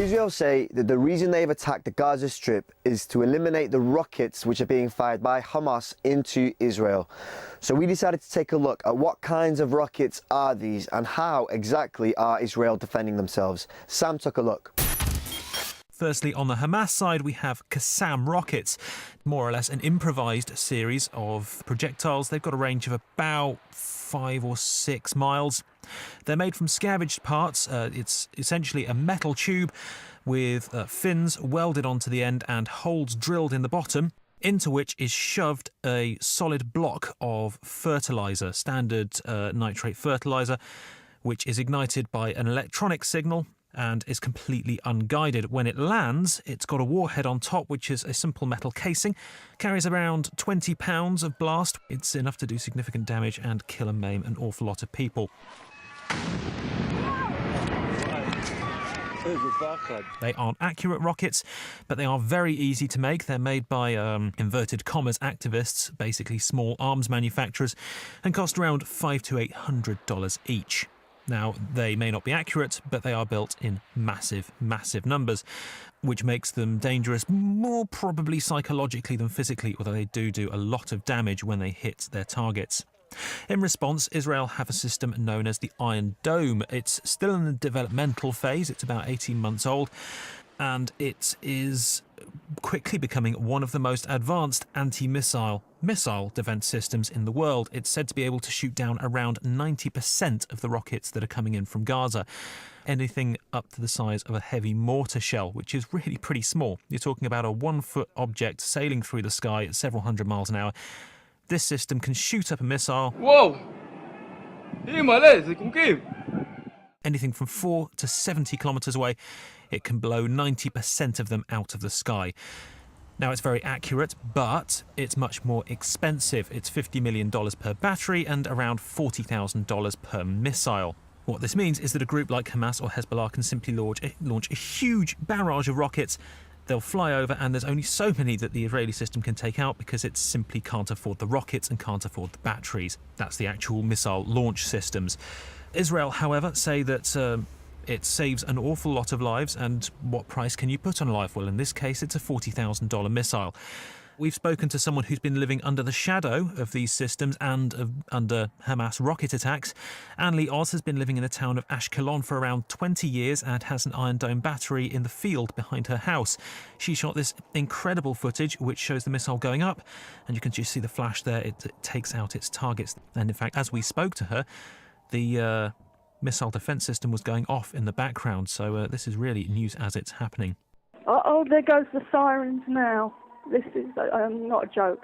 Israel say that the reason they've attacked the Gaza Strip is to eliminate the rockets which are being fired by Hamas into Israel. So we decided to take a look at what kinds of rockets are these and how exactly are Israel defending themselves. Sam took a look. Firstly, on the Hamas side, we have Qassam rockets, more or less an improvised series of projectiles. They've got a range of about 5 or 6 miles. They're made from scavenged parts. It's essentially a metal tube with fins welded onto the end and holes drilled in the bottom, into which is shoved a solid block of fertilizer, standard nitrate fertilizer, which is ignited by an electronic signal and is completely unguided. When it lands, it's got a warhead on top, which is a simple metal casing, carries around 20 pounds of blast. It's enough to do significant damage and kill and maim an awful lot of people. They aren't accurate rockets, but they are very easy to make. They're made by inverted commas activists, basically small arms manufacturers, and cost around $500 to $800 each. Now, they may not be accurate, but they are built in massive, massive numbers, which makes them dangerous more probably psychologically than physically, although they do a lot of damage when they hit their targets. In response, Israel have a system known as the Iron Dome. It's still in the developmental phase. It's about 18 months old, and it is quickly becoming one of the most advanced anti-missile defence systems in the world. It's said to be able to shoot down around 90% of the rockets that are coming in from Gaza. Anything up to the size of a heavy mortar shell, which is really pretty small. You're talking about a 1-foot object sailing through the sky at several hundred miles an hour. This system can shoot up a missile. Whoa! Anything from 4 to 70 kilometres away. It can blow 90% of them out of the sky. Now, it's very accurate, but it's much more expensive. It's $50 million per battery and around $40,000 per missile. What this means is that a group like Hamas or Hezbollah can simply launch a huge barrage of rockets. They'll fly over, and there's only so many that the Israeli system can take out because it simply can't afford the rockets and can't afford the batteries. That's the actual missile launch systems. Israel, however, say that it saves an awful lot of lives, and what price can you put on life? Well, in this case, it's a $40,000 missile. We've spoken to someone who's been living under the shadow of these systems and under Hamas rocket attacks. Anne-Lee Oz has been living in the town of Ashkelon for around 20 years and has an Iron Dome battery in the field behind her house. She shot this incredible footage which shows the missile going up, and you can just see the flash there. It takes out its targets. And in fact, as we spoke to her, the missile defence system was going off in the background. So this is really news as it's happening. Oh, there goes the sirens now. This is not a joke.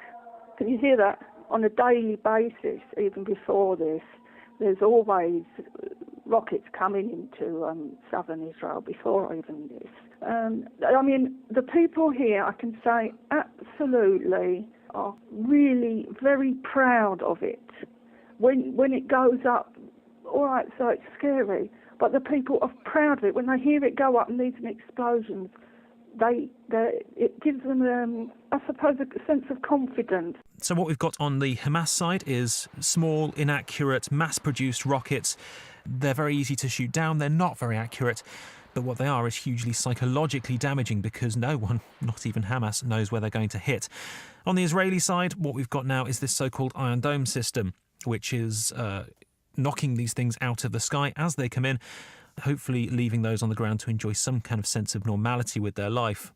Can you hear that? On a daily basis, even before this, there's always rockets coming into southern Israel before even this. I mean, the people here, I can say absolutely, are really very proud of it. When it goes up, all right, so it's scary, but the people are proud of it. When they hear it go up and these explosions, it gives them, I suppose, a sense of confidence. So what we've got on the Hamas side is small, inaccurate, mass-produced rockets. They're very easy to shoot down. They're not very accurate. But what they are is hugely psychologically damaging because no one, not even Hamas, knows where they're going to hit. On the Israeli side, what we've got now is this so-called Iron Dome system, which is knocking these things out of the sky as they come in, hopefully leaving those on the ground to enjoy some kind of sense of normality with their life.